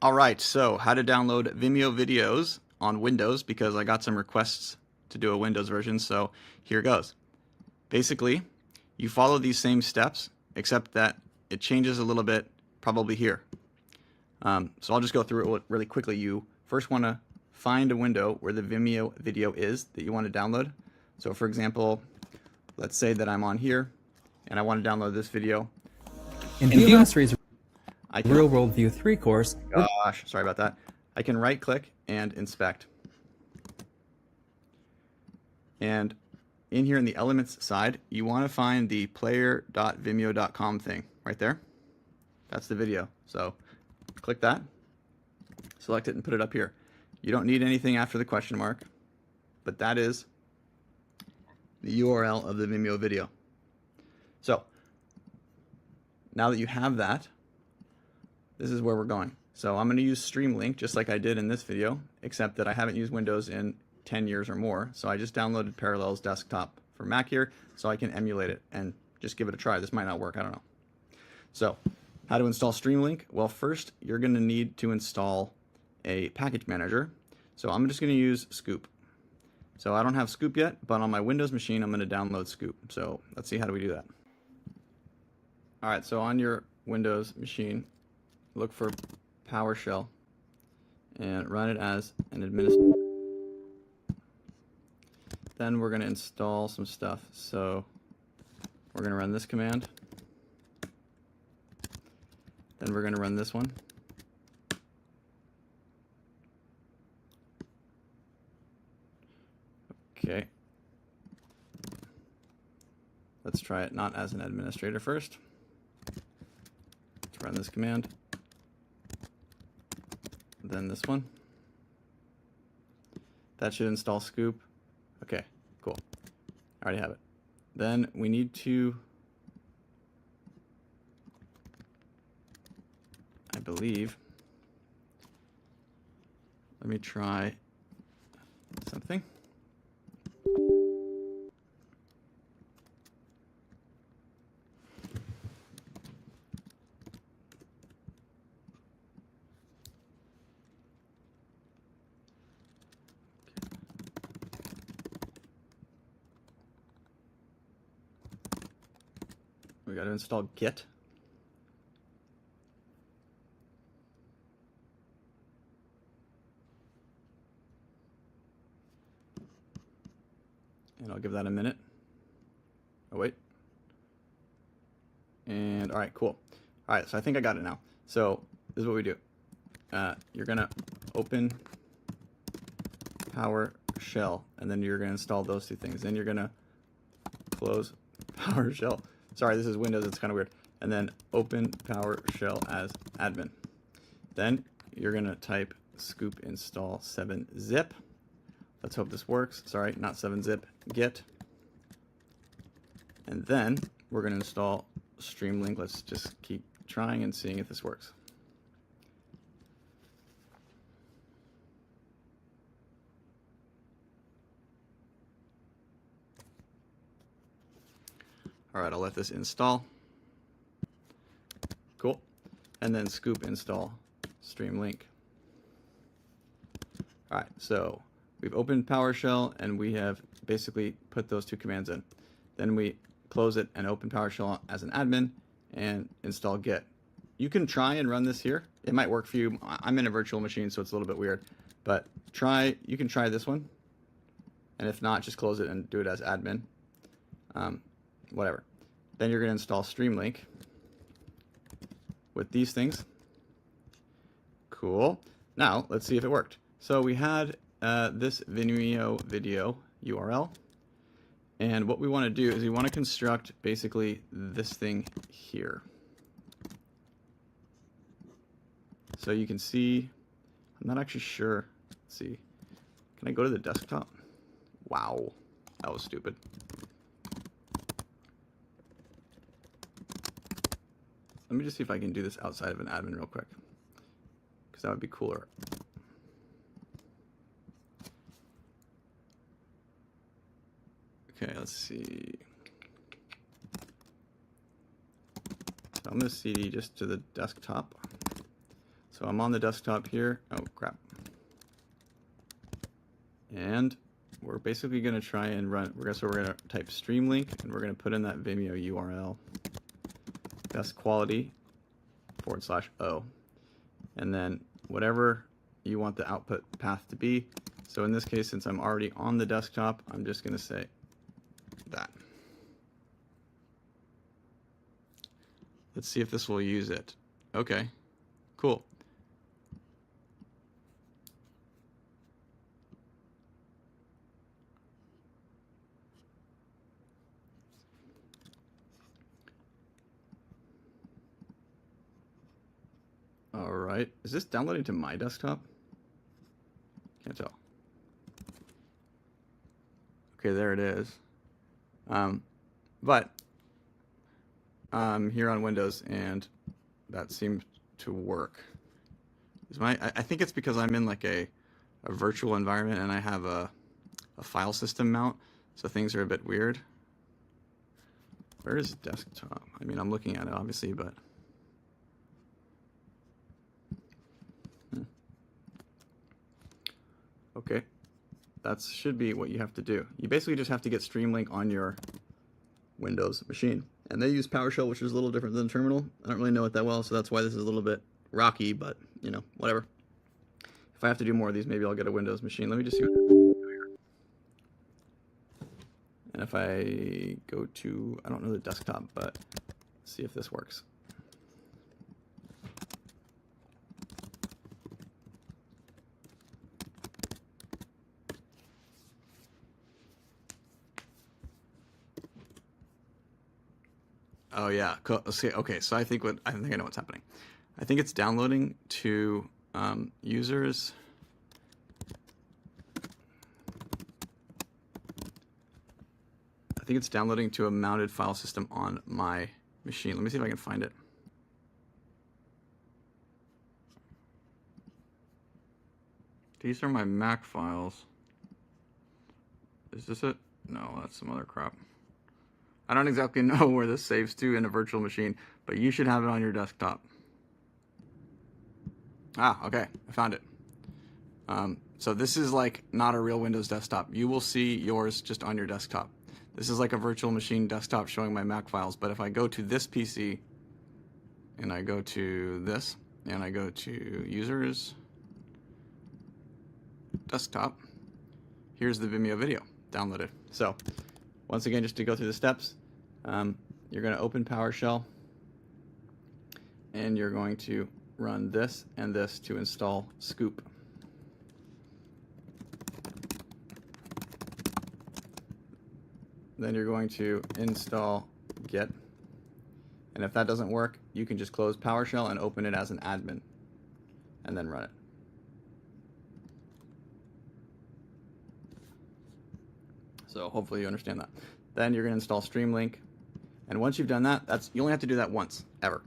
All right, so how to download Vimeo videos on Windows, because I got some requests to do a Windows version, so here goes. Basically, you follow these same steps, except that it changes a little bit probably here. So I'll just go through it really quickly. You first want to find a window where the Vimeo video is that you want to download. So for example, let's say that I'm on here and I want to download this video. In View Mastery's can, Real World View 3 course, gosh, sorry about that. I can right click and inspect. And in here in the elements side, you want to find the player.vimeo.com thing right there. That's the video. So click that, select it, and put it up here. You don't need anything after the question mark, but that is the URL of the Vimeo video. So now that you have that, this is where we're going. So I'm going to use Streamlink just like I did in this video, except that I haven't used Windows in 10 years or more. So I just downloaded Parallels Desktop for Mac here so I can emulate it and just give it a try. This might not work, I don't know. So how to install Streamlink? Well, first you're going to need to install a package manager. So I'm just going to use Scoop. So I don't have Scoop yet, but on my Windows machine I'm going to download Scoop. So let's see, how do we do that? All right, so on your Windows machine, look for PowerShell and run it as an administrator. Then we're going to install some stuff. So we're going to run this command. Then we're going to run this one. Okay. Let's try it not as an administrator first. Let's run this command. Then this one. That should install Scoop. Okay, cool. I already have it. Then we need to, I believe, let me try something. We got to install Git. And I'll give that a minute. Oh, wait. And all right, cool. All right, so I think I got it now. So this is what we do. You're going to open PowerShell, and then you're going to install those two things. Then you're going to close PowerShell. Sorry, this is Windows, it's kind of weird. And then open PowerShell as admin. Then you're going to type scoop install 7-zip. Let's hope this works. Sorry, not 7-zip, git. And then we're going to install Streamlink. Let's just keep trying and seeing if this works. All right, I'll let this install. Cool. And then scoop install Streamlink. All right, so we've opened PowerShell and we have basically put those two commands in. Then we close it and open PowerShell as an admin and install Git. You can try and run this here. It might work for you. I'm in a virtual machine, so it's a little bit weird. But you can try this one. And if not, just close it and do it as admin. Whatever. Then you're going to install Streamlink with these things. Cool. Now, let's see if it worked. So we had this Vimeo video URL. And what we want to do is we want to construct basically this thing here. So you can see, I'm not actually sure. Let's see. Can I go to the desktop? Wow, that was stupid. Let me just see if I can do this outside of an admin real quick, because that would be cooler. Okay, let's see. So I'm going to CD just to the desktop. So I'm on the desktop here. Oh, crap. And we're basically going to try and run, so we're going to type Streamlink, and we're going to put in that Vimeo URL, best quality /O. And then whatever you want the output path to be. So in this case, since I'm already on the desktop, I'm just going to say that. Let's see if this will use it. Okay, cool. All right, is this downloading to my desktop? Can't tell. Okay, there it is. But I'm here on Windows, and that seems to work. I think it's because I'm in like a virtual environment, and I have a file system mount, so things are a bit weird. Where is desktop? I mean, I'm looking at it, obviously, but... Okay, that should be what you have to do. You basically just have to get Streamlink on your Windows machine. And they use PowerShell, which is a little different than Terminal. I don't really know it that well, so that's why this is a little bit rocky, but, you know, whatever. If I have to do more of these, maybe I'll get a Windows machine. Let me just see what I do here. And if I go to, I don't know the desktop, but let's see if this works. Oh yeah, cool. Okay, so I think I know what's happening. I think it's downloading to users. I think it's downloading to a mounted file system on my machine. Let me see if I can find it. These are my Mac files. Is this it? No, that's some other crap. I don't exactly know where this saves to in a virtual machine, but you should have it on your desktop. Ah, okay, I found it. So this is like not a real Windows desktop. You will see yours just on your desktop. This is like a virtual machine desktop showing my Mac files, but if I go to this PC, and I go to this, and I go to users, desktop, here's the Vimeo video downloaded. So once again, just to go through the steps, you're going to open PowerShell, and you're going to run this and this to install Scoop. Then you're going to install get, and if that doesn't work, you can just close PowerShell and open it as an admin, and then run it. So hopefully you understand that. Then you're going to install Streamlink, and once you've done that, you only have to do that once, ever.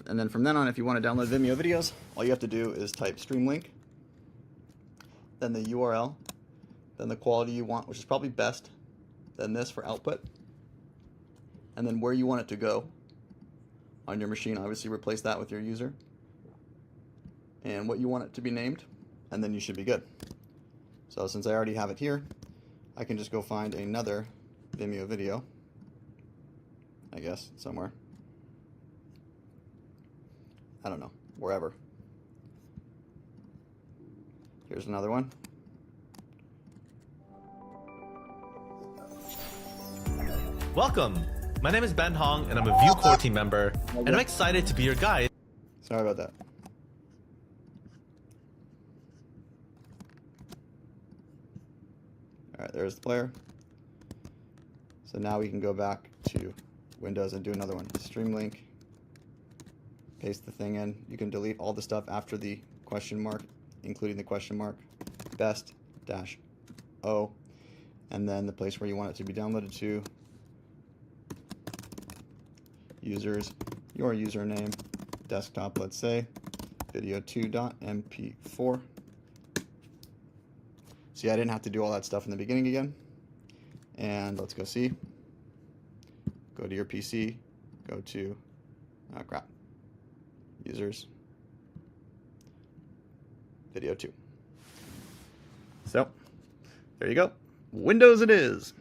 And then from then on, if you want to download Vimeo videos, all you have to do is type Streamlink, then the URL, then the quality you want, which is probably best, then this for output, and then where you want it to go on your machine. Obviously replace that with your user, and what you want it to be named, and then you should be good. So since I already have it here, I can just go find another Vimeo video, I guess, somewhere. I don't know, wherever. Here's another one. Welcome! My name is Ben Hong, and I'm a Vue core team member, and I'm excited to be your guide. Sorry about that. Alright, there's the player. So now we can go back to Windows and do another one. Streamlink. Paste the thing in. You can delete all the stuff after the question mark, including the question mark. Best-O. And then the place where you want it to be downloaded to. Users, your username, desktop, let's say, video2.mp4. See, I didn't have to do all that stuff in the beginning again. And let's go see. Go to your PC, go to, oh crap, users, video 2. So there you go. Windows it is.